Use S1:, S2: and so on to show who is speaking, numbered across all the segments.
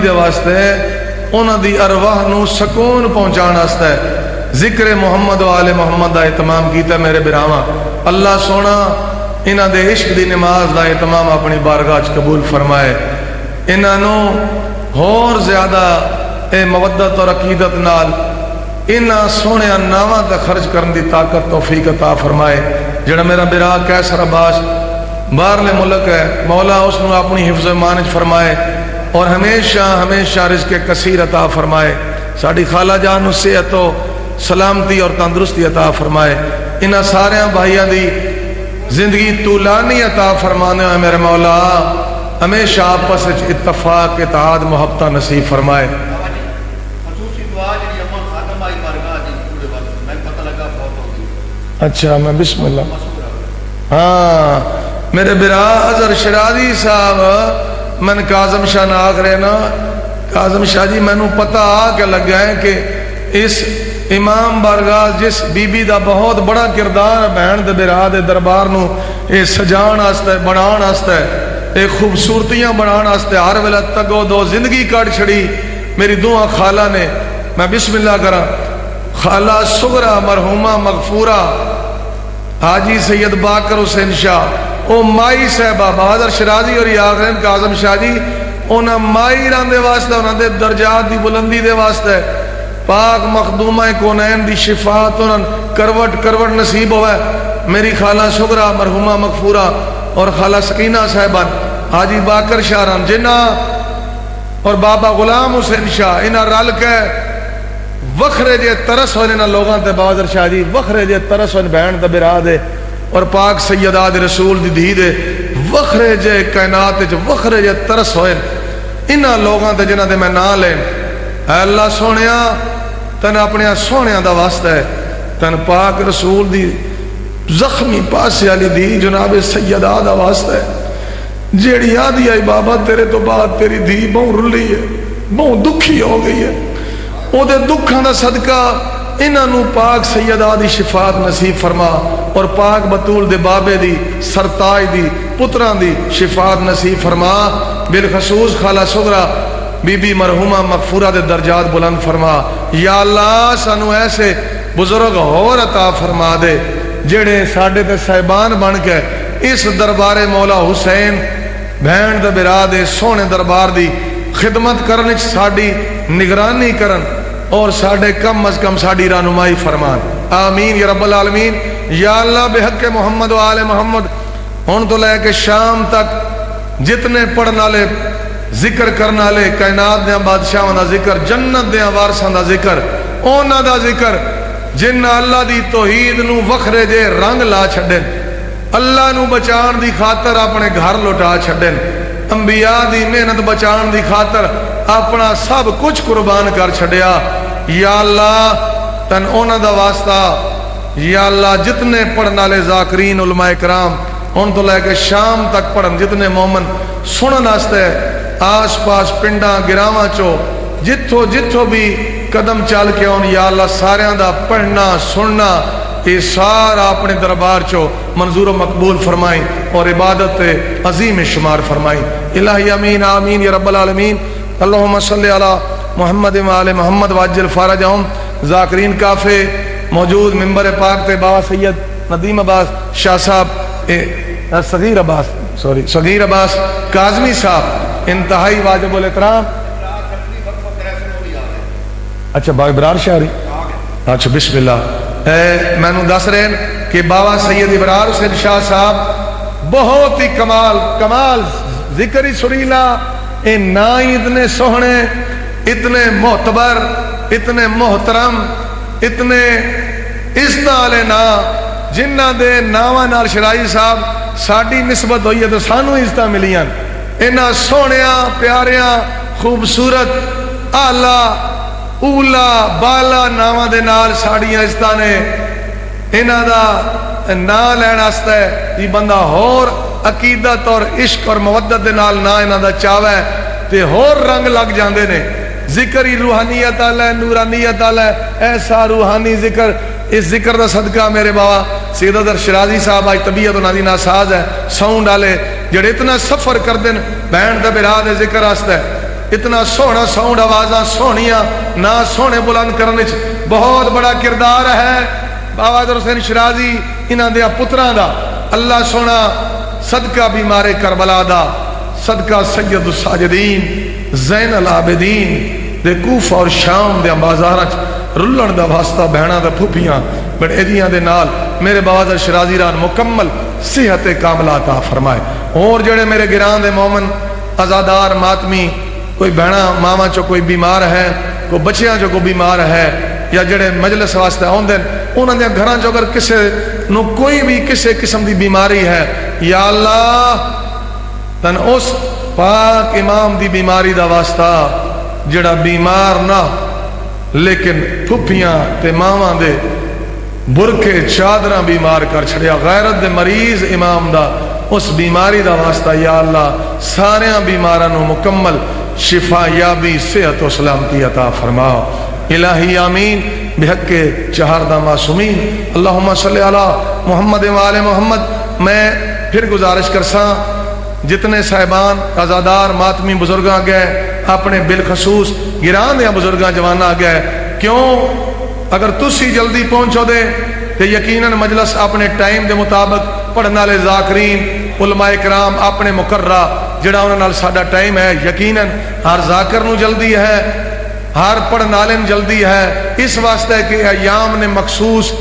S1: دے واسطے انہاں دی ارواح نو سکون پہنچان واسطے ذکر محمد و آل محمد دا اہتمام کیتا میرے براواں۔ اللہ سونا انہاں دے عشق دی نماز دا اہتمام اپنی بارگاہ چ قبول فرمائے، انہاں نو ہور زیادہ اے مودت اور عقیدت نال انہاں سونے ناواں تے خرچ کرن دی طاقت توفیق عطا فرمائے۔ جڑا میرا برا کیسر عباس باہرلے ملک ہے، مولا اس نو اپنی حفظ و امان وچ فرمائے اور ہمیشہ ہمیشہ رزق کثیر عطا فرمائے۔ ساڈی خالہ جان نو صحت و سلامتی اور تندرستی عطا فرمائے۔ انہاں سارے بھائیاں دی زندگی طولانی عطا فرمانے ہوئے میرے مولا ہمیشہ آپس وچ اتفاق اتحاد محبت نصیب فرمائے۔ اچھا میں بسم اللہ، ہاں میرے برا اظہر شرازی صاحب من کاظم شاہ نہ آخرے نا، کاظم شاہ جی میں نو پتہ آ کے لگا ہے کہ اس امام بارگاہ جس بی بی دا بہت بڑا کردار بہن دے برا دے دربار نو اے سجان آستا ہے، بنان آستا ہے، اے خوبصورتیاں بنان آستا ہے، ہر ویلہ تگو دو زندگی کاٹ چھڑی میری دعا خالہ نے۔ میں بسم اللہ کرا، خالہ صغرا مرحومہ مغفورہ حاجی سید باقر حسین شاہ او مائی صاحبہ بہادر شرازی اور یاغرین کاظم شاہ جی انہاں مائی ران دے واسطے انہاں دے درجات دی بلندی دے واسطے پاک مخدومہ کونین دی شفاعت انہاں کروٹ نصیب ہوئے۔ میری خالہ صغرا مرحومہ مغفورہ اور خالہ سکینہ صاحبان حاجی باقر شاہ ران جنہ اور بابا غلام حسین شاہ انہاں رل کے وکھرے جے ترس ہونے نا لوگاں تے بہادر شاہ جی وکھرے جے ترس ہونے بہن تے برا دے اور پاک سیدہ دے رسول دی دھی دے وکھرے جے کائنات جو وکھرے جے ترس ہوئے انہاں لوگاں تے جنہ دے میں نہ لیں۔ اے اللہ سونیا تن اپنے سونیا دا واسطہ ہے، تن پاک رسول دی زخمی پاسے علی دی جناب سیدہ دا واسطہ ہے جیڑی آدھی آئی بابا تیرے تو بعد تیری دھی بہت رلی ہے، بہت دکھی ہو گئی ہے، او دے دکھاں دا صدقہ انہاں نو پاک سیدہ دی شفاعت نصیب فرما اور پاک بطول دے بابے دی سرتاج دی پتران دی شفاعت نصیب فرما۔ بالخصوص خالہ صغرا بی بی مرحومہ مغفورہ دے درجات بلند فرما۔ یا اللہ سانو ایسے بزرگ اور عطا فرما دے جڑے ساڈے تے صاحبان بن کے اس دربار مولا حسین بہن دے برا دے سونے دربار دی خدمت کرنے ساڈی نگرانی کرن اور ساڈے کم از کم ساڈی رہنمائی فرمان۔ آمین یا رب العالمین۔ یا اللہ بحق محمد و آل محمد ہن تو لے کے شام تک جتنے پڑھن والے ذکر کرنے والے کائنات دے بادشاہاں دا ذکر، جنت دے وارثاں دا ذکر، انہاں دا ذکر جن اللہ دی توحید نو وکھرے جے رنگ لا چھڈن، اللہ نو بچان دی خاطر اپنے گھر لوٹا چھڈن، انبیاء دی محنت بچان دی خاطر اپنا سب کچھ قربان کر چھڈیا۔ یا اللہ تن انہاں دا واسطہ، یا اللہ جتنے پڑھن والے ذاکرین علماء کرام ان تو لے کے شام تک پڑھن، جتنے مومن سنن واسطے آس پاس پنڈاں گراواں چو جتھو جتھو بھی قدم چل کے آن، یا اللہ ساریاں دا پڑھنا سننا یہ سارا اپنے دربار چو منظور و مقبول فرمائیں اور عبادت عظیم شمار فرمائیں۔ الہی امین آمین یا رب العالمین۔ اللہم صلی علی محمد و آل محمد واجل فارجہم۔ ذاکرین کافے موجود ممبر پاک تے بابا سید ندیم عباس شاہ صاحب صغیر عباس کاظمی صاحب انتہائی واجب الاحترام۔ اچھا بھائی برار شاہری، اچھا بسم اللہ۔ میں نے دس رہے ہیں کہ بابا سید ابرار حسین شاہ صاحب بہت ہی کمال ذکر سریلا، اے نا اتنے سوہنے، اتنے معتبر، اتنے محترم، اتنے عزت والے نا جنہ دے ناواں نال شرائی صاحب ساڈی نسبت ہوئی ہے تو سانو عزت ملیاں، انہاں سونیاں پیاریاں خوبصورت آلہ اولا بالا ناواں دے نال ساڑیاں عزتاں نے انہاں دا نا لین واسطے یہ بندہ ہور عقیدت اور عشق اور مودت دے نال نا انہاں دا چاہے تے ہور رنگ لگ جاندے نے۔ ذکر ہی روحانیت آلہ نورانیت آلہ ایسا روحانی ذکر، اس ذکر دا صدقہ میرے بابا سید ادر شرازی صاحب آج طبیعت انہاں دی ناساز ہے، ساؤنڈ والے جڑے اتنا سفر کر دن بہن دے برا دے ذکر واسطے اتنا سونا ساؤنڈ آوازاں سونیاں نہ سونے بلند کرنے بہت بڑا کردار ہے بابا حسین شرازی انہاں دے پتراں دا اللہ سونا صدقہ بیمار کربلا دا صدقہ سید الساجدین زین العابدین دے کوفہ اور شام دے بازاراں رلن دا واسطہ بہنا دا پھوپیاں بڑے ایدیاں دے نال میرے بابا شرازی ران مکمل صحت کاملہ عطا فرمائے. اور جڑے میرے گران دے مومن ازادار ماتمی کوئی بہنا ماما چو کوئی بیمار ہے کوئی بچیاں چو کوئی بیمار ہے یا جڑے مجلس واسطے آندے انہاں دے گھراں چو اگر کسے نو کوئی بھی کسے قسم دی بیماری ہے یا اللہ تن اس پاک امام دی بیماری دا واسطہ جڑا بیمار نہ لیکن پھپیاں تے ماما دے برکے چادراں بیمار کر چھڑیا غیرت دے مریض امام دا اس بیماری دا واسطہ یا اللہ سارے بیماراں نو مکمل شفا یابی صحت و سلامتی عطا فرماؤ الہی آمین بحق چہاردہ معصومین اللہم صلی علی محمد و آل محمد. میں پھر گزارش کرساں جتنے صاحبان ازادار ماتمی بزرگاں گئے اپنے بالخصوص گران دیا بزرگاں جوانا گئے کیوں اگر تسی جلدی پہنچو دے تو یقیناً مجلس اپنے ٹائم دے مطابق پڑھنا لے ذاکرین علماء کرام اپنے مقررہ جڑا انہوں نے ساڑھا ٹائم ہے یقیناً ہر ذاکر نو جلدی ہے ہر پڑھنا لین جلدی ہے اس واسطے کہ ایام نے مخصوص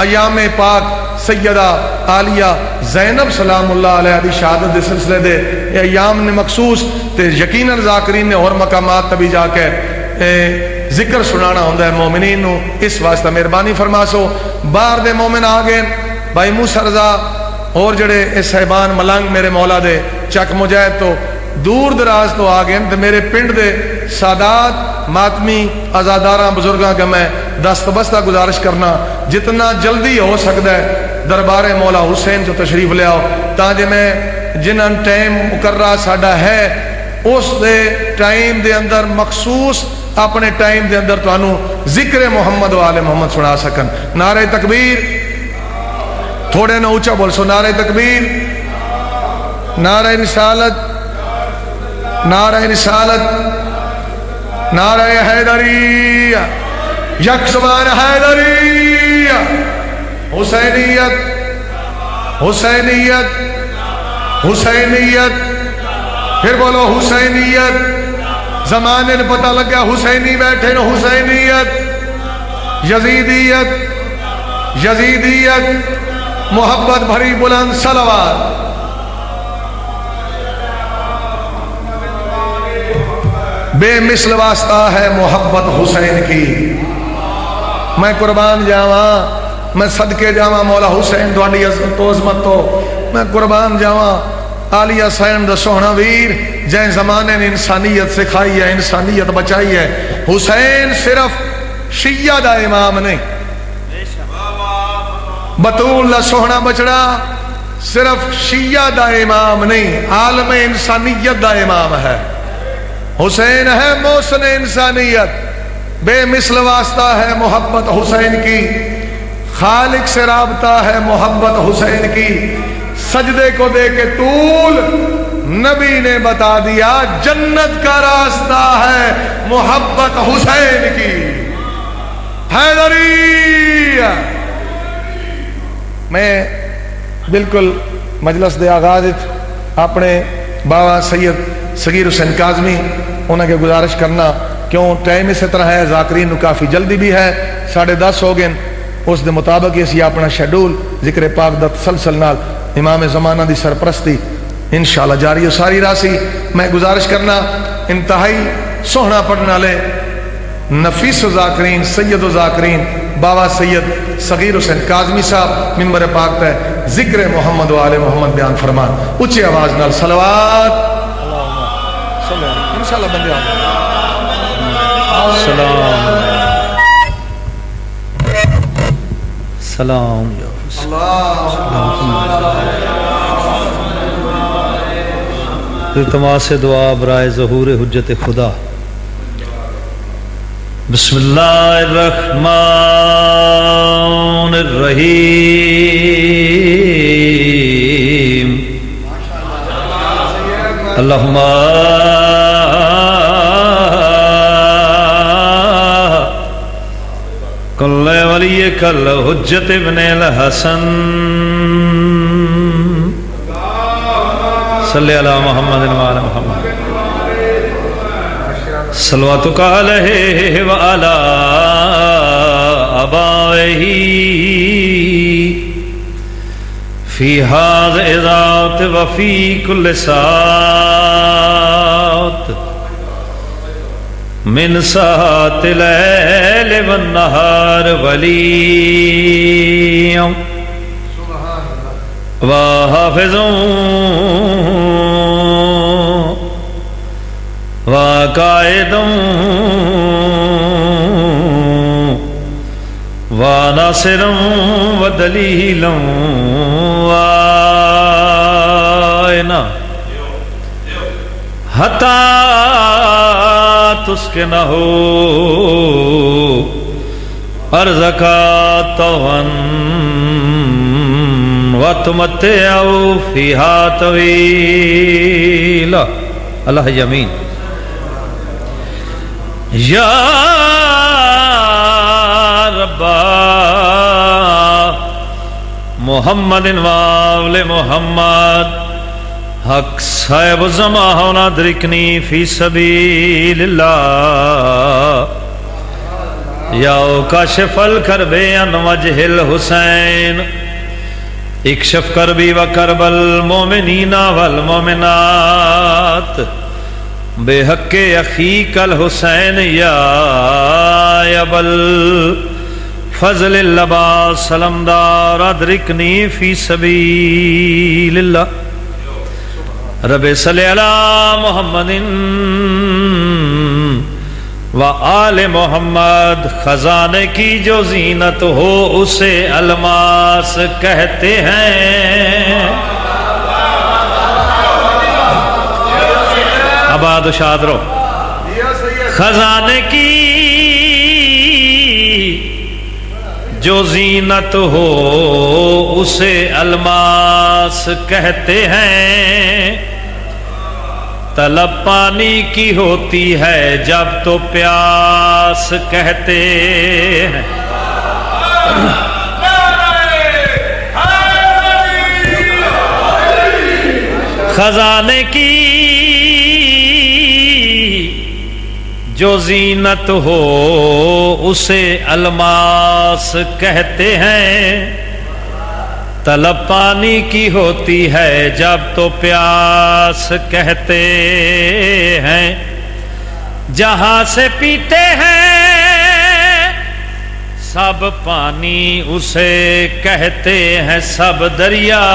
S1: ایام پاک سیدہ عالیہ زینب سلام اللہ علیہ دی شہادت دے سلسلے دے ایام نے مخصوص تے یقیناً ذاکرین نے اور مقامات تبھی جا کے ذکر سنانا ہوندہ ہے مومنین نو اس واسطہ مہربانی فرما سو باہر دے مومن آگئے بھائی موسیٰ رضا اور جڑے اس صاحبان ملنگ میرے مولا دے چک مجاہد تو دور دراز تو آگئے تو میرے پنڈ دے سادات ماتمی ازاداراں بزرگاں کا میں دست بستہ گزارش کرنا جتنا جلدی ہو سکتا ہے دربار مولا حسین جو تشریف لے آؤ تاکہ میں جنہاں ٹائم مقررہ ساڈا ہے اس دے ٹائم دے اندر مخصوص اپنے ٹائم دے اندر تو انو ذکر محمد و آل محمد سنا سکن. نعرہ تکبیر تھوڑے نہ اونچا بول سو نعرہ تکبیر نعرہ رسالت نعرہ رسالت نعرہ حیدری یک زبان حیدری حسینیت حسینیت حسینیت پھر بولو حسینیت زمانے نے پتہ لگا حسینی بیٹھے نا حسینیت یزیدیت یزیدیت محبت بھری بلند صلوات. بے مثل واسطہ ہے محبت حسین کی میں قربان جاواں میں صدقے جاواں مولا حسین تہاڈی عظمت تو عظمت تو میں قربان جاواں عالیہ حسین دا سوہنا ویر جائیں زمانے نے انسانیت سکھائی ہے انسانیت بچائی ہے. حسین صرف شیعہ دا امام نہیں بطول دا سوہنا بچڑا صرف شیعہ دا امام نہیں عالم انسانیت دا امام ہے. حسین ہے محسن انسانیت بے مثل واسطہ ہے محبت حسین کی خالق سے رابطہ ہے محبت حسین کی. سجدے کو دے کے طول نبی نے بتا دیا جنت کا راستہ ہے محبت حسین کی. حیدری میں بالکل مجلس دے آغاز اپنے بابا سید صغیر حسین کاظمی انہوں کے گزارش کرنا کیوں ٹائم اسی طرح ہے ذاکرین نو کافی جلدی بھی ہے 10:30 ہو گئے اس دے مطابق اسی اپنا شیڈول ذکر پاک دا تسلسل نال امام زمانہ دی سرپرستی انشاءاللہ جاری و ساری راسی. میں گزارش کرنا انتہائی سوہنا پڑھنا لے نفیس و ذاکرین سید و ذاکرین بابا سید صغیر حسین کاظمی صاحب منبر پاک تے ذکر محمد و آل محمد بیان فرمان اچھی آواز نال صلوات انشاءاللہ بندے
S2: سلام التماس دعا برائے ظہور حجت خدا. بسم اللہ الرحمن الرحیم اللہم ولی کل حجت ابن الحسن صلی اللہ محمد وعلی محمد صلواتک علیہ وعلی آبائہ فی ہذہ ذات وفی کل ساعت من ساعت اللیل والنہار ولی وحافظ وقائد وناصر ودلیل وآئینہ حتی تسکنہ ارزقا طوعاً وتمتعوا فیہا طویلا. اللہ یمین. یا ربا محمد وآل محمد حق صاحب الزمان ادرکنی فی سبیل اللہ یا کاشف الکرب عن وجہ الحسین اکشف کربی و کرب المومنین والمومنات بے حق اخیک الحسین یا ابل فضل اللباس سلمدار ادرکنی فی سبیل اللہ. رب صلی علی محمد و آل محمد. خزانے کی جو زینت ہو اسے الماس کہتے ہیں. آباد و شاد رہو. خزانے کی جو زینت ہو اسے الماس کہتے ہیں. طلب پانی کی ہوتی ہے جب تو پیاس کہتے ہیں. خزانے کی جو زینت ہو اسے الماس کہتے ہیں. طلب پانی کی ہوتی ہے جب تو پیاس کہتے ہیں. جہاں سے پیتے ہیں سب پانی اسے کہتے ہیں. سب دریا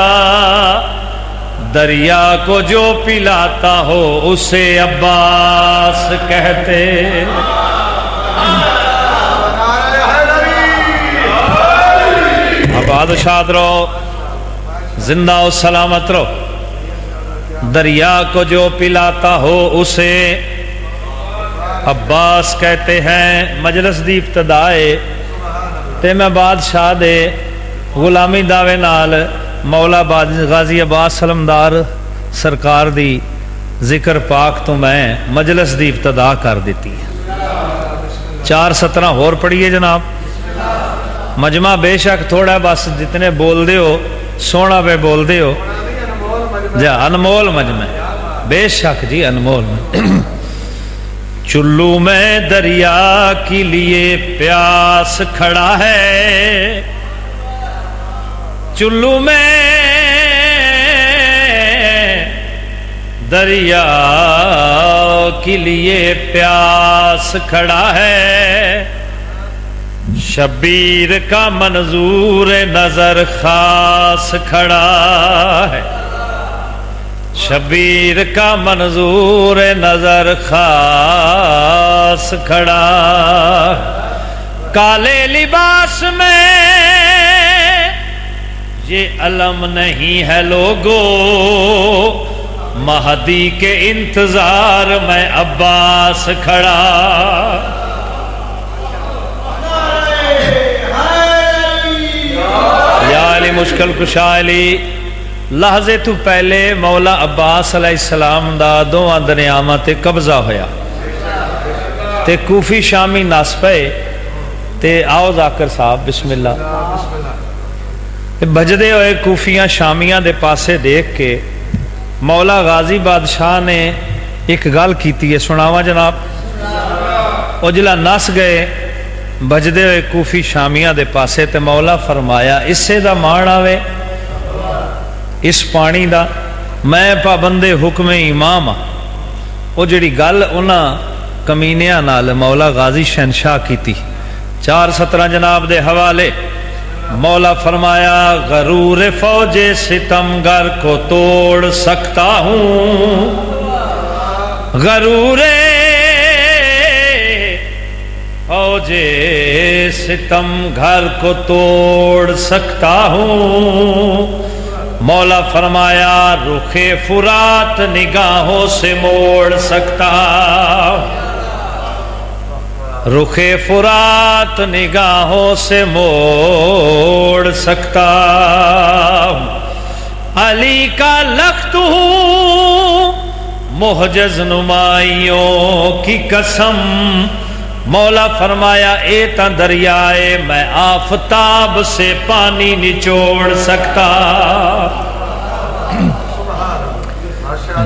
S2: دریا کو جو پلاتا ہو اسے عباس کہتے. آباد شاد رہو, زندہ و سلامت رہو. دریا کو جو پلاتا ہو اسے عباس کہتے ہیں. مجلس دی ابتدائے تے میں بادشاہ دے غلامی دعوے نال مولا غازی عباس سلمدار سرکار دی ذکر پاک تو میں مجلس دی ابتدا کر دیتی ہے. 4 سطرہ اور پڑھیے جناب. مجمع بے شک تھوڑا بس جتنے بول دے ہو سونا پہ بول دے ہو. جا انمول مجمع بے شک جی انمول. چلو میں دریا کے لیے پیاس کھڑا ہے. چلو میں دریا کے لیے پیاس کھڑا ہے. شبیر کا منظور نظر خاص کھڑا ہے. شبیر کا منظور نظر خاص کھڑا. کالے لباس میں یہ علم نہیں ہے لوگو. مہدی کے انتظار میں عباس کھڑا. یا علی مشکل کشا علی. لحظے تو پہلے مولا عباس علیہ السلام دا دوواں دریاواں تے قبضہ ہویا تے کوفی شامی نس پئے تے آؤ ذاکر صاحب بسم اللہ بجدے ہوئے کوفیاں شامیاں دے پاسے دیکھ کے مولا غازی بادشاہ نے ایک گل کیتی ہے، سناواں جناب؟ وہ جلا نس گئے بجدے ہوئے کوفی شامیاں دے پاسے تے مولا فرمایا اسے دا مان آوے اس پانی دا، میں پابندے حکم امام ہاں۔ وہ جڑی گل انہاں کمینیاں نال مولا غازی شہنشاہ کیتی 4:17 جناب دے حوالے، مولا فرمایا غرور فوج ستمگر کو توڑ سکتا ہوں، غرور فوج ستمگر کو توڑ سکتا ہوں، مولا فرمایا رخ فرات نگاہوں سے موڑ سکتا، رخ فرات نگاہوں سے موڑ سکتا، علی کا لخت ہوں محجز نمائیوں کی قسم، مولا فرمایا اے تا دریائے میں آفتاب سے پانی نچوڑ سکتا،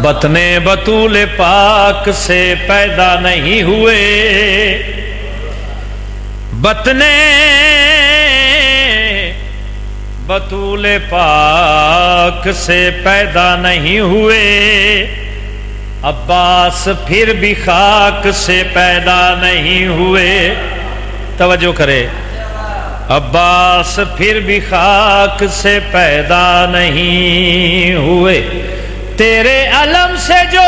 S2: بطن بطول پاک سے پیدا نہیں ہوئے، بطن بطول پاک سے پیدا نہیں ہوئے، عباس پھر بھی خاک سے پیدا نہیں ہوئے، توجہ کرے، عباس پھر بھی خاک سے پیدا نہیں ہوئے، تیرے علم سے جو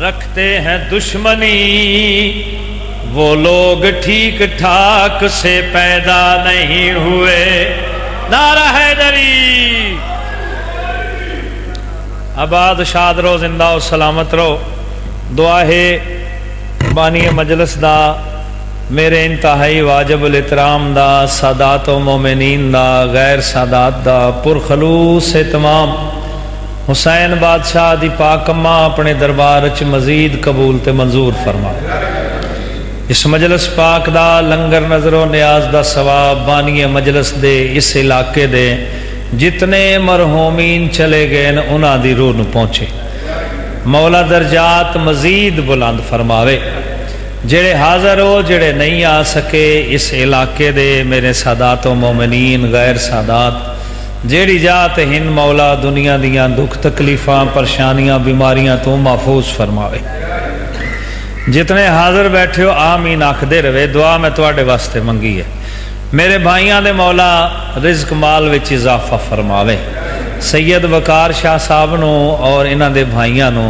S2: رکھتے ہیں دشمنی وہ لوگ ٹھیک ٹھاک سے پیدا نہیں ہوئے، نعرہ حیدری، آباد شاد رو، زندہ و سلامت رو۔ دعا ہے بانی مجلس دا، میرے انتہائی واجب الاحترام دا، سادات و مومنین دا، غیر سادات دا، پرخلوص تمام حسین بادشاہ دی پاک اماں اپنے دربار چ مزید قبول تے منظور فرما، اس مجلس پاک دا لنگر نظر و نیاز دا ثواب بانی مجلس دے اس علاقے دے جتنے مرحومین چلے گئے انہاں دی روح نو پہنچے، مولا درجات مزید بلند فرماوے، جڑے حاضر ہو جڑے نہیں آ سکے اس علاقے دے میرے سادات و مومنین غیر سادات جیڑی جات ہن مولا دنیا دیاں دکھ تکلیفاں پریشانیاں بیماریاں تو محفوظ فرماوے، جتنے حاضر بیٹھے ہو آمین آکھدے رہے، دعا میں تواڈے واسطے منگی ہے، میرے بھائیاں دے مولا رزق مال وچ اضافہ فرماوے، سید وقار شاہ صاحب نو اور انہاں دے بھائیاں نو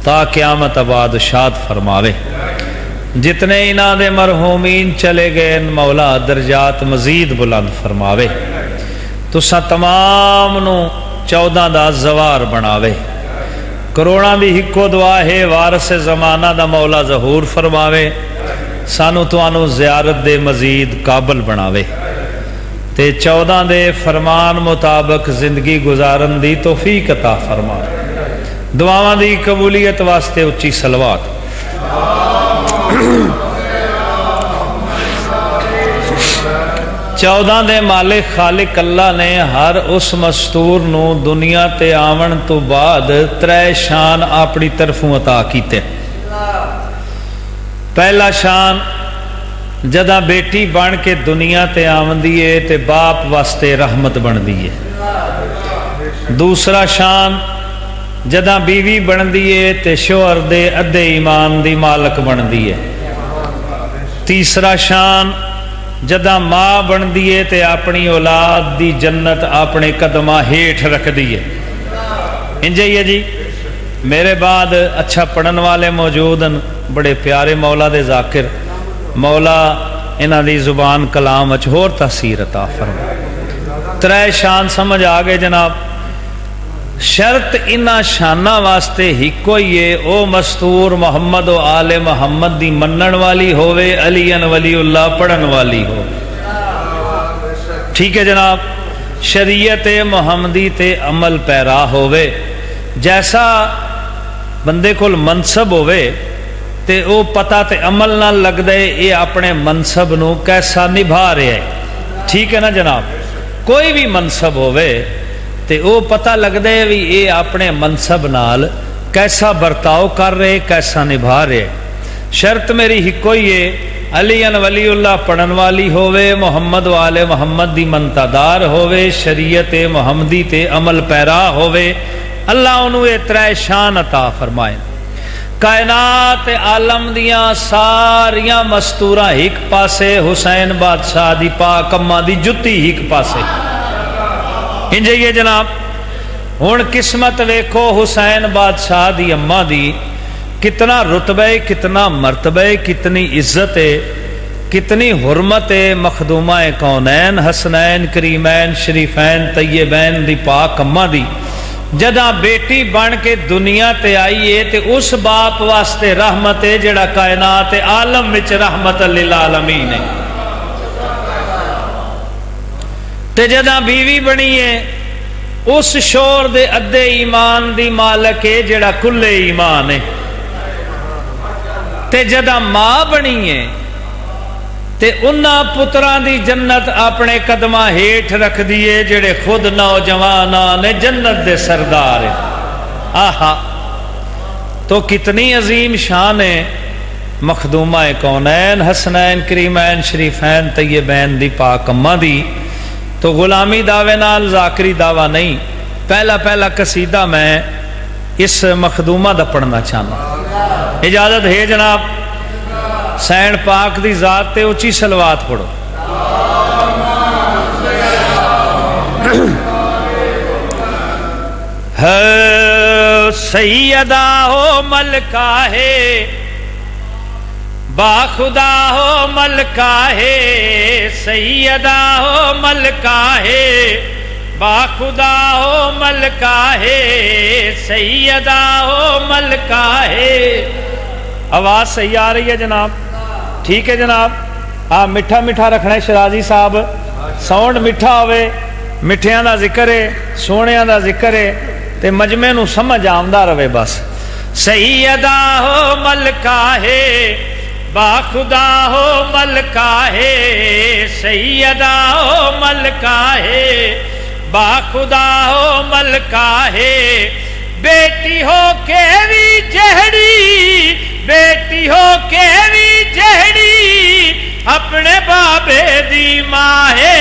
S2: تا قیامت آباد شاد فرماوے، جتنے انہاں دے مرحومین چلے گئے مولا درجات مزید بلند فرماوے، تساں تمام نو 14 دا زوار بناوے، کروڑاں دی ہکو دعا ہے وارث زمانہ دا مولا ظہور فرماوے، سانو توانو زیارت دے مزید قابل بناوے، تے 14 دے فرمان مطابق زندگی گزارن دی توفیق عطا فرما، دعاواں دی قبولیت واسطے اچھی صلوات۔ 14 دے مالک خالق اللہ نے ہر اس مستور نو دنیا تے آون تو بعد 3 شان اپنی طرفوں عطا کیتے، پہلا شان جدہ بیٹی بن کے دنیا تے آوندی ہے تے باپ واسطے رحمت بن دی ہے، دوسرا شان جدہ بیوی بن دی ہے تے شوہر دے ادھے ایمان دی مالک بن دی ہے، تیسرا شان جدہ ماں بن دیئے تے اپنی اولاد دی جنت اپنے قدمہ ہیٹھ رکھ دیئے، انجھے جی میرے بعد اچھا پڑھن والے موجود ہیں، بڑے پیارے مولا دے ذاکر، مولا انہاں دی زبان کلام اچھ ہور تاثیر عطا فرما، 3 شان سمجھ آگے جناب، شرط انہاں شانہ واسطے ہی کوئی ہے او مستور محمد و آل محمد دی منن والی ہووے، علی ولی اللہ پڑھن والی ہو، ٹھیک ہے جناب، شریعت محمدی تے عمل پیرا ہووے، جیسا بندے کول منصب ہووے تے او پتہ تے عمل نہ لگ دے یہ اپنے منصب نو کیسا نبھا رہے ہے. ٹھیک ہے نا جناب؟ کوئی بھی منصب ہوئے تے او پتہ لگ دے بھی یہ اپنے منصب نال کیسا برتاؤ کر رہے کیسا نبھا رہے. شرط میری ہی کوئی ہے علی ولی اللہ پڑھن والی ہوئے محمد والے محمد دی منتادار ہوئے شریعت محمدی تے عمل پیرا ہوئے اللہ انہوں اترائے شان عطا فرمائے. کائنات عالم دیاں ساریاں مستوراں ایک پاسے حسین بادشاہ دی پاک اماں دی جتی ایک پاسے انجے یہ جناب. ہن قسمت ویکھو حسین بادشاہ دی اماں دی کتنا رتبہ کتنا مرتبہ کتنی عزت ہے کتنی حرمت ہے مخدومہ کونین حسنین کریمین شریفین طیبین دی پاک اماں دی جداں بیٹی بن کے دنیا تے آئی ہے تے اس باپ واسطے رحمت ہے جڑا کائنات عالم وچ رحمت للعالمین ہے. تے جداں بیوی بنی ہے اس شور دے ادھے ایمان دی مالک ہے جڑا کلے ایمان ہے. تے جداں ماں بنی ہے تے انہاں پتراں دی جنت اپنے قدماں ہیٹھ رکھ دیے جڑے خود نوجوانان جنت دے سردار ہیں. آہا تو کتنی عظیم شان ہے مخدومہ کونین حسنین کریمین شریفین طیبین دی پاک اماں دی. تو غلامی دعوے نال ذاکری دعویٰ نہیں پہلا قصیدہ میں اس مخدومہ دا پڑھنا چاہنا. اجازت ہے جناب؟ سین پاک دی ذات تے اچھی صلوات پڑھو. سیدہ ہو ملکہ ہے با خدا ہو ملکہ ہے سیدہ ہو ملکہ ہے با خدا ہو ملکہ ہے سیدہ ہو ملکہ ہے. آواز صحیح آ رہی ہے جناب؟ ٹھیک ہے جناب. میٹھا میٹھا رکھنا ہے شرازی صاحب ساؤنڈ میٹھا ہوئے میٹھیاں دا ذکر ہے سونیاں دا ذکر ہے تے مجمع نو سمجھ آمدہ رہے. بس سیدہ ہو ملکہ ہے با خدا ہو ملکہ ہے سیدہ ہو ملکہ ہے با خدا ہو ملکہ ہے. بیٹی ہو کے بھی جہڑی بیٹی ہو کے بھی جہڑی اپنے بابے دی ماں ہے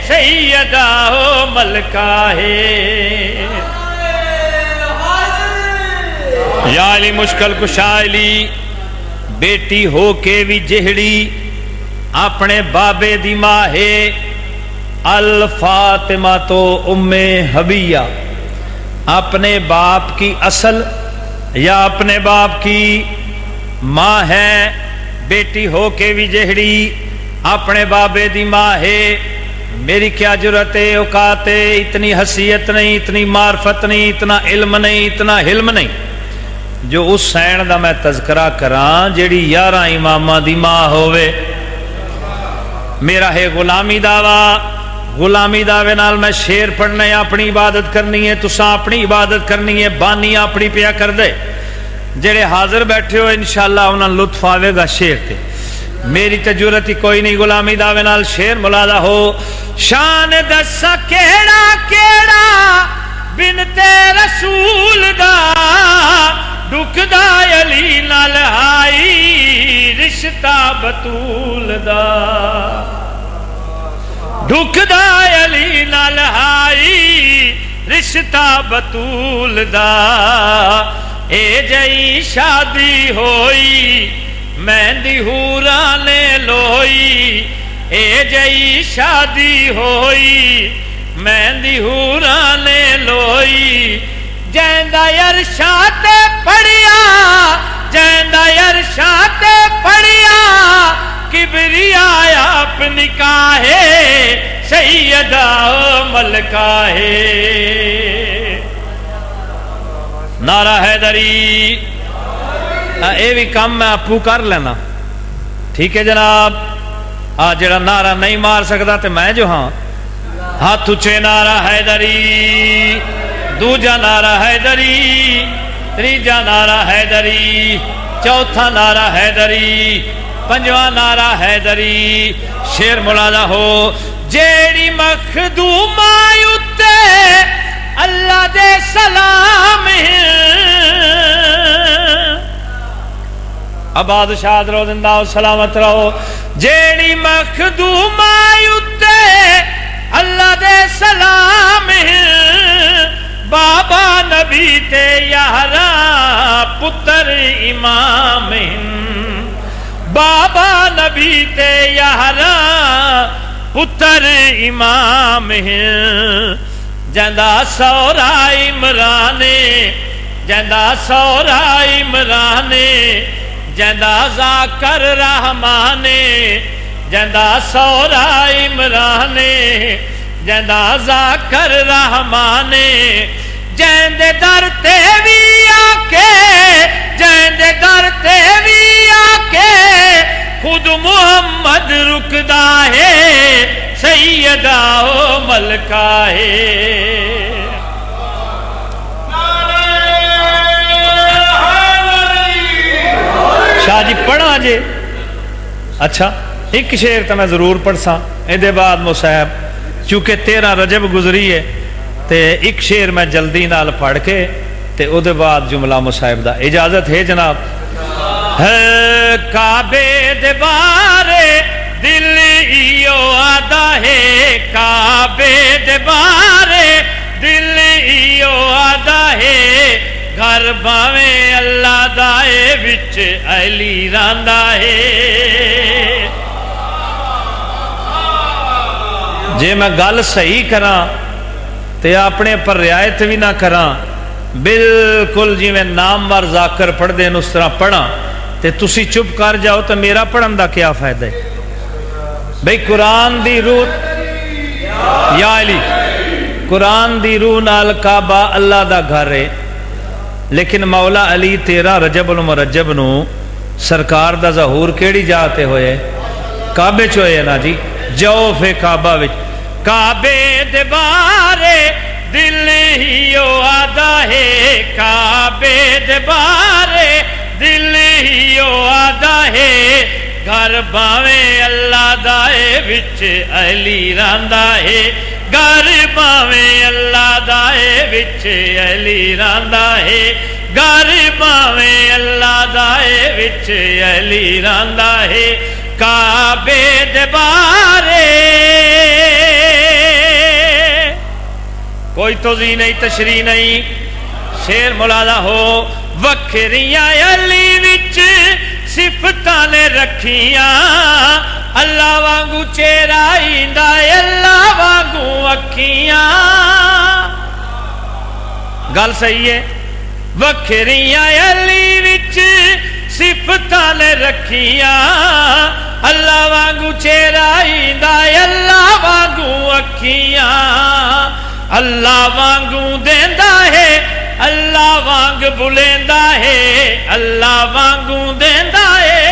S2: سیدہ ہو ملکہ ہے. یا علی مشکل کشا علی بیٹی ہو کے بھی جہڑی اپنے بابے دی ماں ہے. الفاطمہ تو ام حبیہ اپنے باپ کی اصل یا اپنے باپ کی ماں ہے. بیٹی ہو کے بھی جہڑی اپنے بابے دی ماں ہے. میری کیا جرت ہے اوقات ہے اتنی حیثیت نہیں اتنی معرفت نہیں اتنا علم نہیں اتنا حلم نہیں جو اس سین دا میں تذکرہ کراں جیڑی 11 اماماں دی ماں ہوئے. میرا ہے غلامی دعویٰ غلامی دعوے نال میں شیر پڑھنا ہے اپنی عبادت کرنی ہے تساں اپنی عبادت کرنی ہے بانی اپنی پیا کر دے. جڑے حاضر بیٹھے ہو انشاءاللہ انہاں لطف آوے گا شیر تے. میری تجربت ہی کوئی نہیں غلامی دعوے نال شیر ملادہ ہو. شان دسا کیڑا کیڑا بنتے رسول دا ڈکدا علی نال آئی رشتہ بطول دا ڈکدا علی نال آئی رشتہ بطول دا. اے جئی شادی ہوئی مہندی حوراں نے لوئی اے جئی شادی ہوئی مہندی حوراں نے لوئی. جیندا عرشاں تے پڑھیا جیندا عرشاں تے پڑھیا کبریا آپ نکاح سیدہ ملکہ ہے. نعرہ حیدری اے بھی کام میں اپو کر لینا ٹھیک ہے جناب. جڑا نعرہ نہیں مار سکتا تے میں جو ہاں ہاتھ اچھے نعرہ حیدری دوجا نعرہ حیدری تیجا نعرہ حیدری، چوتھا نعرہ حیدری، پنجواں نعرہ حیدری۔ شیر ملاحظہ ہو، جیڑی مخدوم اتے اللہ دے سلام آباد شاد رہو، زندہ ہو، سلامت رہو۔ جیڑی مخدوم اتے اللہ دے سلام بابا نبی تے یارا پتر امام، بابا نبی تے یارا پتر امام، جندا سورا عمران، جندا سورا عمران، جندا ذاکر رحمان، جندا سورا عمران، جندا ذاکر رحمان، جیندے در تے بھی آکے، جیندے در تے بھی آکے خود محمد رکدا ہے، سیدہ و ملکہ ہے۔ شاہ جی پڑھا جے؟ اچھا ایک شعر تو میں ضرور پڑھ سا، ادھے بعد مصاحب چونکہ 13 رجب گزری ہے تے ایک شعر میں جلدی نال پڑھ کے تے ادھے بعد جملہ مصاحب دا اجازت ہے جناب؟ کعبے دے بارے دل ایو آدھا ہے، کعبے دے بارے دل ایو آدھا ہے، گھر باویں اللہ دائے وچ علی راندا ہے۔ جے میں گل صحیح کراں تے اپنے پر رعایت بھی نہ کراں، بالکل جی میں نامور ذاکر پڑھ دین اس طرح پڑھاں تے تسی چپ کر جاؤ تو میرا پڑھن دا کیا فائدہ ہے؟ بھئی قرآن دی روح یا علی، قرآن دی روح نال کعبہ اللہ دا گھر ہے، لیکن مولا علی 13 رجب المرجب نو سرکار دا ظہور کیڑی جاتے ہوئے؟ کعبے چوئے نا جی، جوف کعبہ وچ۔ کعبے دے بارے دل ہیو آدھا ہے، کعبے دے بارے دل ہیو آدھا ہے، گھر باویں اللہ دائے وچ علی راندا ہے، گھر باویں اللہ دائے وچ علی راندا ہے، گھر باویں اللہ دائے وچ علی راندا ہے۔ کعبے دے بارے کوئی توضیح نہیں، تشریح نہیں، شیر ملاحظہ ہو، وکھریاں علی وچ صفتاں نے رکھیاں، اللہ وانگو چہرہ ایندا، اللہ وانگو اکھیاں۔ گل صحیح ہے، وکھریاں علی وچ صفتاں نے رکھیاں، اللہ وانگو چہرہ ایندا، اللہ وانگو اکھیاں، اللہ وانگو دیندا ہے، اللہ وانگ بلیندا ہے، اللہ وانگو دیندا ہے،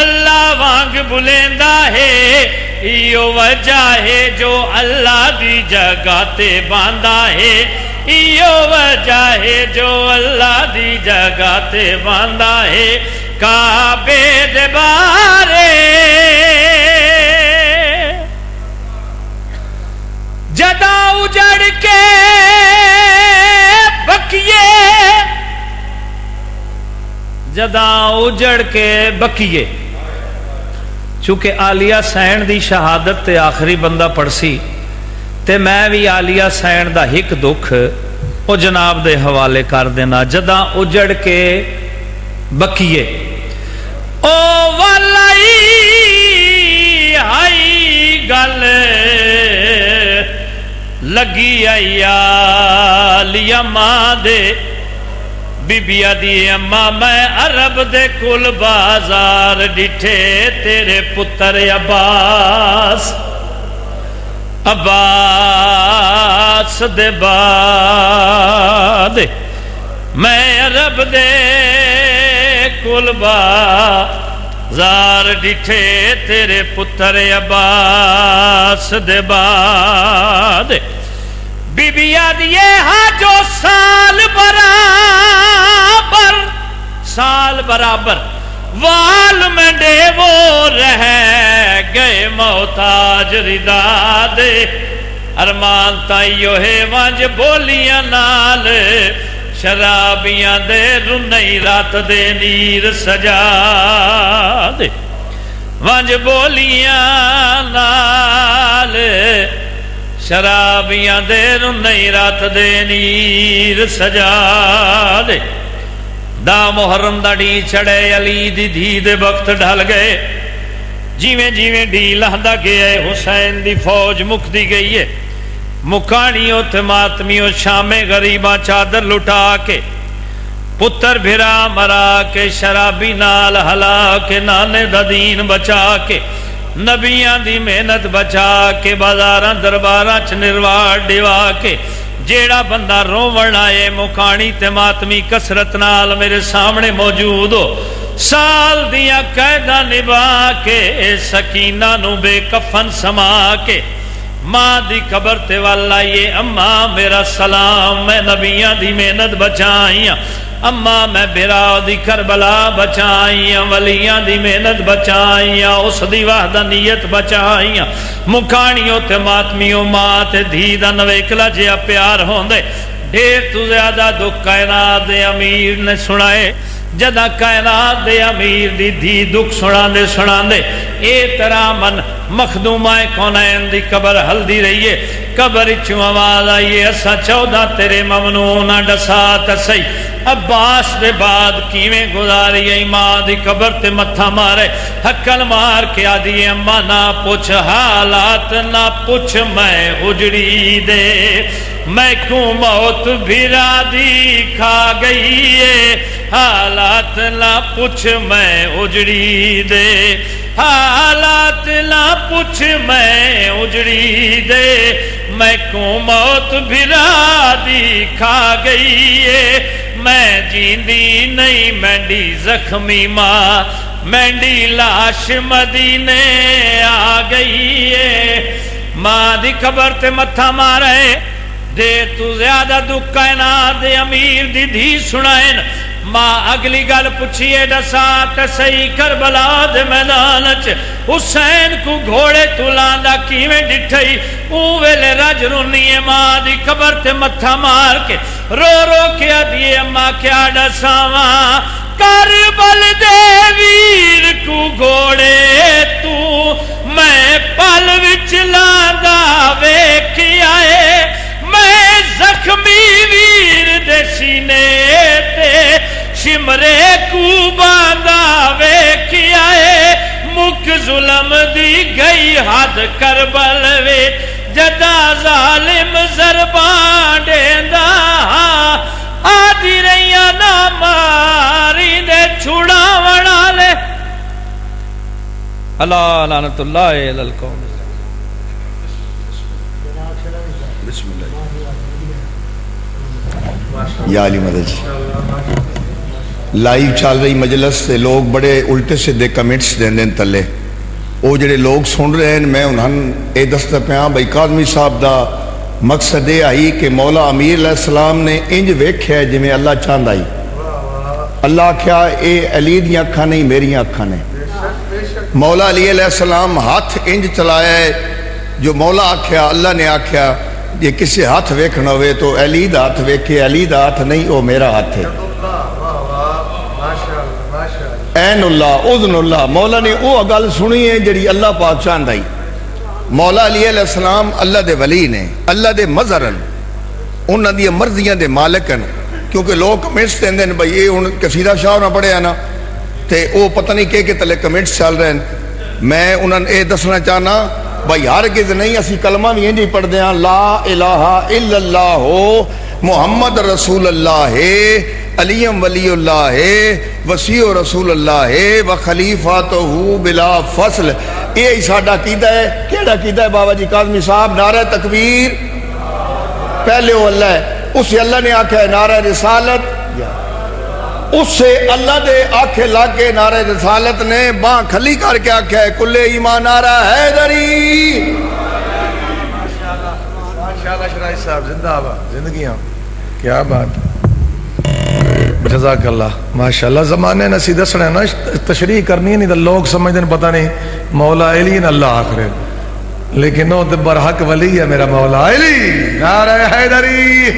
S2: اللہ وانگ بلیندا ہے، ایو وجہ ہے جو اللہ دی جگہ تے باندا ہے، ایو وجہ ہے جو اللہ دی جگہ تے باندا ہے۔ کعبے دے بارے جدا اجڑ کے بکیے، جدا اجڑ کے بکیے، چونکہ عالیہ سین دی شہادت تے آخری بندہ پڑھ سی تے میں بھی عالیہ سین دا ہک دکھ او جناب دے حوالے کر دینا۔ جدا اجڑ کے بکیے، او والائی آئی گل لگی آئی ماں دے بی بی دی اماں، میں عرب دے کل بازار ڈٹھے تیرے پتر عباس، عباس دے بعد میں عرب دے کل بازار ڈٹھے تیرے پتر عباس دے بعد بی بی آدیے ہاں جو سال برابر سال برابر وال منڈے وہ رہ گئے محتاج ردا دے ارمان تائیو ہے وانج بولیاں نال شرابیاں دے رنئی رات دے نیر سجا دے وانج بولیاں نال شرابیاں دے رنئی رات دے نیر سجا دے دا محرم دا ڈی چڑے علی دی دھی دے وقت ڈھل گئے جیویں جیویں ڈی لہدا گئے حسین دی فوج مک دی گئی ہے مکانیوں تے ماتمیوں شامے غریباں چادر لٹا کے پتر بھرا مرا کے شرابی نال ہلا کے نانے دا دین بچا کے نبیاں دی محنت بچا کے بازاراں درباراں چ نرواڑ ڈیوا کے جیڑا بندہ روون آئے مکانی تے ماتمی کسرت نال میرے سامنے موجود ہو سال دیا قیدہ نبا کے سکینہ نو بے کفن سما کے ماں دی قبر تے والا یہ اماں میرا سلام میں نبیاں دی محنت بچائیاں اماں میں برا دی کربلا بچائیاں ولیاں دی محنت بچائیاں اس دی وحدانیت بچائیاں مکانیوں تے ماتمیوں ماں تے دھی دا نویکلا جیا پیار ہوندے ڈھیر تو زیادہ دکھ کائنات دے امیر نے سنائے جدہ کائنات دے امیر دی دھی دکھ سنا دے اے طرح من مخدومائے کونین دی قبر ہلدی رہیے قبر چوں آواز آئیے اسا 14 تیرے ممنونہ ڈسات سی عباس دے بعد کیویں گزاری ای ماں دی قبر تے متھا مارے حکل مار کے آدھی اماں نہ پوچھ حالات نہ پوچھ میں اجڑی دے میں کو موت بھرا دی کھا گئی ہے حالات نہ پوچھ میں اجڑی دے حالات نہ پوچھ میں اجڑی دے میں کو موت بھرا دی کھا گئی ہے میں جیندی نہیں مینڈی زخمی ماں مینڈی لاش مدینے آ گئی ہے ماں دی قبر تے متھا مارے دے تو زیادہ دکھ کائنات دے امیر دی دھی سنائن ماں اگلی گل پوچھئے ڈسات سی کربلا دے میدان چ حسین کو گھوڑے تو لاندا کیویں ڈٹھئی او ویلے رج رونیے ماں دی قبر تے متھا مار کے رو رو کے آدھیے اماں کیا ڈساواں کربل دے ویر کو گھوڑے تو میں پل وچ لاندا ویکھ آئے میں زخمی ویر دے سینے تے شمرے کو باندھا ویکھ آئے مک ظلم دی گئی حد کربل وچ جدا ظالم ضرباں دیندا آدھی رہیاں نہ ماری دے چھڑاون والے اللہ لعنت اللہ علی القوم
S3: بسم اللہ یا علی مدد لائیو چال رہی مجلس سے لوگ بڑے الٹے سیدھے کمنٹس دیں دیں تلے وہ جڑے لوگ سن رہے ہیں میں انہوں اے دستہ پیاں بھائی کاظمی صاحب دا مقصد یہ آئی کہ مولا امیر علیہ السلام نے انج ویکھیا ہے جی میں اللہ چاند آئی اللہ کیا اے علی دیاں اکھاں نہیں میری اکھاں نے مولا علی علیہ السلام ہاتھ انج چلایا ہے جو مولا آکھیا اللہ نے آکھیا یہ کسی ہاتھ ویکھنا ہوئے تو علی دا ہاتھ ویکھے علی دا ہاتھ نہیں وہ میرا ہاتھ ہے این اللہ اذن اللہ مولا نے وہ گل سنی ہے جڑی اللہ پاک چاند آئی مولا علی علیہ السلام اللہ دے ولی نے اللہ دے مظہرن انہاں دی مرضیاں دے مالکن کیونکہ لوگ کمنٹس دیندے ہیں بھائی یہ ہن قصیدہ شاہ نہ پڑھے ہے نا تے وہ پتہ نہیں کہ تلے کمنٹس چل رہے ہیں میں انہاں نے دسنا چاہنا بھائی ہرگز نہیں اسی کلمہ بھی انجی پڑھ دیں لا الہ الا اللہ ہو محمد رسول اللہ ہے علیم ولی اللہ ہے وسیع رسول اللہ ہے وخلیفاتہ بلا فصل یہ ساڈا عقیدہ ہے کیڑا عقیدہ ہے بابا جی کاظمی صاحب نعرہ تکبیر پہلے وہ اللہ ہے اس سے اللہ نے آکھا ہے نعرہ رسالت اس سے اللہ دے آنکھیں لگ کے نعرہ رسالت نے باں کھلی کر کے آکھا ہے کل ایمان نعرہ حیدری
S1: ماشاءاللہ شرائی صاحب زندہ آباد زندگیاں کیا بات جزاک اللہ ماشاءاللہ زمانے نسی دسنا ہے نا تشریح کرنی ہے نہیں تو لوگ سمجھتے ہیں پتہ نہیں مولا علی نے اللہ آخر لیکن وہ تو برحق ولی ہے میرا مولا علی نعرہ حیدری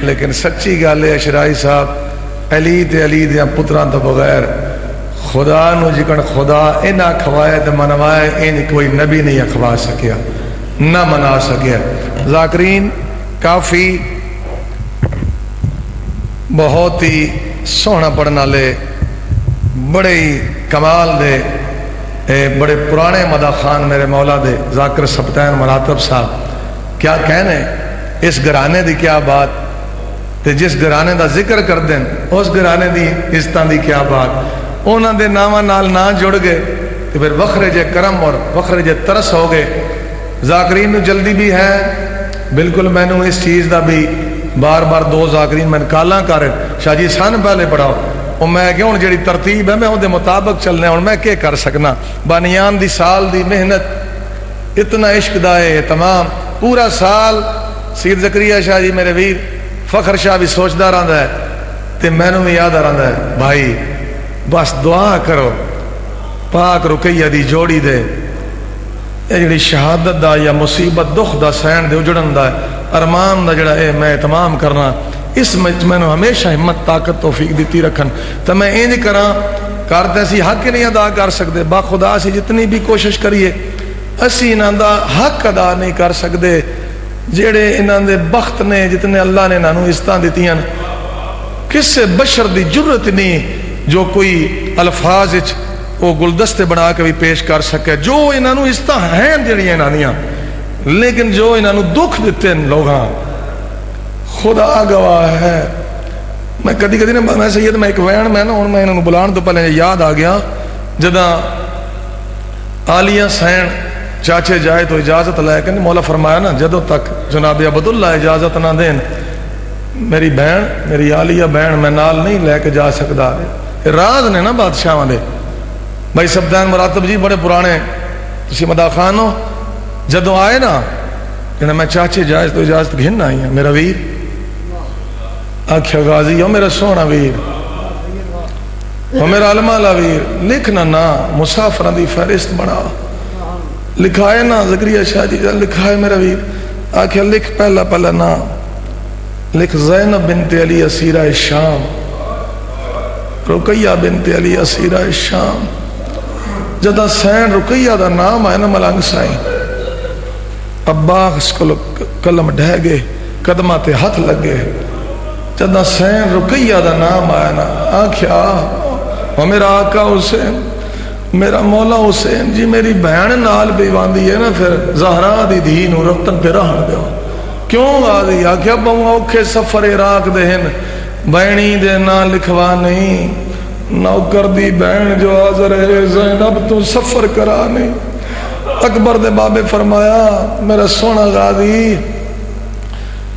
S1: لیکن سچی گل ہے اشرائی صاحب علی تے علی دیا پتران تو بغیر خدا نو جکن خدا انہا کھوائے تو منوائے ان کوئی نبی نہیں کھوا سکیا نہ منا سکیا ذاکرین کافی بہت ہی سونا پڑھنا لے بڑے ہی کمال دے بڑے پرانے مدہ خان میرے مولا دے ذاکر سبتین مراتب صاحب کیا کہنے اس گھرانے دی کیا بات تے جس گھرانے دا ذکر کر دیں اس گھرانے دی عزتاں دی کیا بات انہاں دے نامہ نال نہ جڑ گئے تے پھر وخرے جے کرم اور وخرے جے ترس ہو گئے ذاکرین نو جلدی بھی ہے بالکل میں نے اس چیز دا بھی بار بار دو ذاکرین میں کالاں کر شاہ جی سن پہلے پڑھاؤ اور میں کہ ہوں جڑی ترتیب ہے میں وہ دے مطابق چلنے ہوں میں کیا کر سکنا بانیان دی سال دی محنت اتنا عشق دائے تمام پورا سال سید زکریہ شاہ جی میرے ویر فخر شاہ بھی سوچدا رہندا ہے تے میں نے بھی یاد رہندا ہے بھائی بس دعا کرو پاک رقیہ دی جوڑی دے یہ جڑی شہادت دا یا مصیبت دکھ دا سین دے اجڑن دا ارمان دا جڑا اے میں تمام کرنا اس میں نے ہمیشہ ہمت طاقت توفیق دیتی رکھن تو میں انج کراں کرتے سی حق نہیں ادا کر سکتے با خدا سے جتنی بھی کوشش کریے اسی انہاں دا حق ادا نہیں کر سکتے جڑے انہاں دے بخت نے جتنے اللہ نے انہاں نو عزتاں دتیاں کسے بشر دی جرت نہیں جو کوئی الفاظ وچ وہ گلدستے بنا کے بھی پیش کر سکے جو انہاں نو عزتاں ہیں جڑیاں انہاں دیاں لیکن جو انہاں نو دکھ دیتے ہیں لوگاں خدا گواہ ہے میں کدی کدی میں سید میں ایک وین میں نا میں انہوں بلان تو پہلے یاد آ گیا جدہ آلیہ سین چاچے جائے تو اجازت لائے کہ مولا فرمایا نا جدو تک جناب عبداللہ اجازت نہ دین میری بہن میری آلیہ بہن میں نال نہیں لے کے جا سکتا راز نے نا بادشاہ دے بھائی سبدین مراتب جی بڑے پرانے تسی مدا خان ہو جدو آئے نا کہ میں چاچے جائے تو اجازت گھن آئی ہیں میرا ویر آکھیا غازی ہو میرا سونا ویر ہو میرا علمالا ویر لکھنا نا مسافران دی فہرست بنا لکھائے نا زکریہ شاہ جی لکھائے میرا ویر آکھیا لکھ پہلا نا لکھ زینب بنت علی اسیرہ شام رقیہ بنت علی اسیرہ شام جدہ سین رقیہ دا نام آئے نا ملنگ سائیں ابا اس کو قلم ڈھہ گئے قدمات ہاتھ لگے جدہ سین رقیہ دا نام آیا نا آکھیا اور میرا آقا حسین میرا مولا حسین جی میری بہن نال بیواندی ہے نا پھر زہرا دی دھی نو رفتن پہ رہن دیو کیوں غازی آکھیا بہوں اوکھے سفر عراق دہن بہنی دے نا لکھوا نہیں نوکر دی بہن جو حاضر ہے زینب تو سفر کرا نہیں اکبر دے بابے فرمایا میرا سونا غازی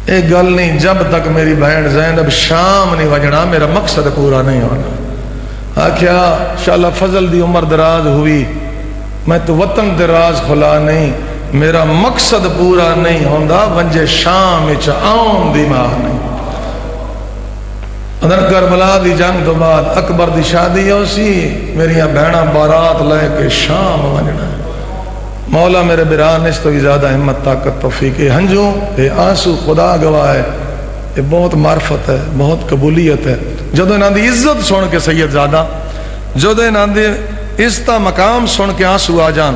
S1: ایک گل نہیں جب تک میری بہن زینب شام نہیں وجنا میرا مقصد پورا نہیں ہونا آکھیا شاءاللہ فضل دی عمر دراز ہوئی میں تو وطن دراز کھلا نہیں میرا مقصد پورا نہیں ہوندا ونجے شام اچ آن دی ماں نہیں ادھر کربلا دی جنگ تو بعد اکبر دی شادی ہو سی میری بہنہ بارات لے کے شام وجنا مولا میرے بران اس تو بھی زیادہ ہمت طاقت توفیق ہنجو اے آنسو خدا گواہ ہے یہ بہت معرفت ہے بہت قبولیت ہے جدو انہاں دی عزت سن کے سید زادہ جدو انہاں دی عزتہ مقام سن کے آنسو آ جان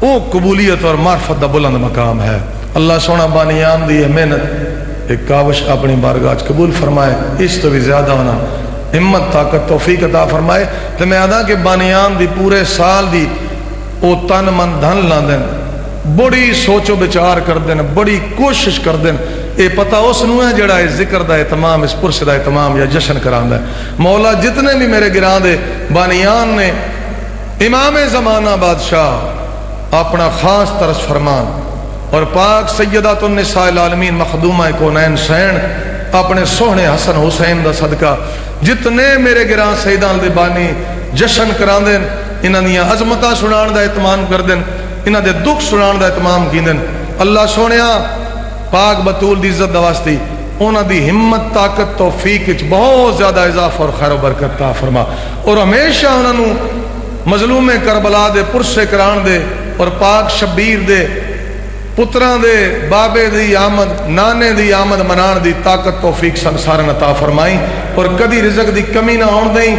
S1: وہ قبولیت اور معرفت دا بلند مقام ہے اللہ سونا بانیان دی محنت ایک کاوش اپنی بارگاہ قبول فرمائے اس تو بھی زیادہ ہونا ہمت طاقت توفیق عطا فرمائے تو میں ادا کہ بانیان دی پورے سال دی او تن من دھن لا دین بڑی سوچو بچار کر دین بڑی کوشش کر دین اے پتہ اس نو ہے جڑا اس ذکر دا اہتمام اس پرس دا اہتمام یا جشن کراندا ہے مولا جتنے بھی میرے گران دے بانیان نے امام زمانہ بادشاہ اپنا خاص طرز فرمان اور پاک سیدات النساء العالمین مخدومہ کونین سین اپنے سوہنے حسن حسین دا صدقہ جتنے میرے گران سیدان دے بانی جشن کران دین انہاں دیاں عظمتاں سنان دا اہتمام کر دین انہاں دے دکھ سنان دا اہتمام کی دین اللہ سونیا پاک بطول دی عزت دا واسطی انہاں دی ہمت طاقت توفیق وچ بہت زیادہ اضافہ اور خیر و برکت عطا فرما، اور ہمیشہ انہاں نو مظلوم کربلا دے پرسے کران دے اور پاک شبیر دے پتراں دے بابے دی آمد نانے دی آمد منان دی طاقت توفیق سارن عطا فرمائی، اور کدی رزق دی کمی نہ ہون دیں،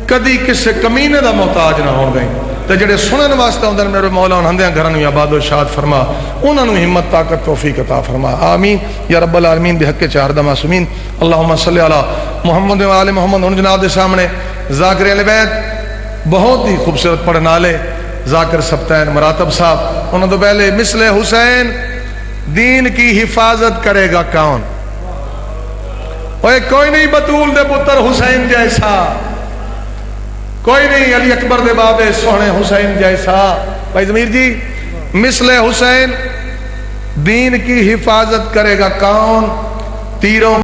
S1: کدی کسے کمینے دا محتاج نہ ہون دیں، تے جڑے سنن واسطے ہوندے میرے مولا ہندیاں گھراں نوں آباد و شاد فرما، انہاں نوں ہمت طاقت توفیق عطا فرما، آمین یا رب العالمین بحق چہاردہ معصومین۔ اللہم صلی علی محمد و آل محمد۔ ان جناب دے سامنے ذاکر اہل بیت بہت ہی خوبصورت پڑھن والے ذاکر سبتین مراتب صاحب، انہوں تو پہلے مثل حسین دین کی حفاظت کرے گا کون؟ کوئی نہیں بطول دے پتر حسین جیسا، کوئی نہیں علی اکبر دے بابے سونے حسین جیسا۔ بھائی ضمیر جی، مثل حسین دین کی حفاظت کرے گا کون؟ تیروں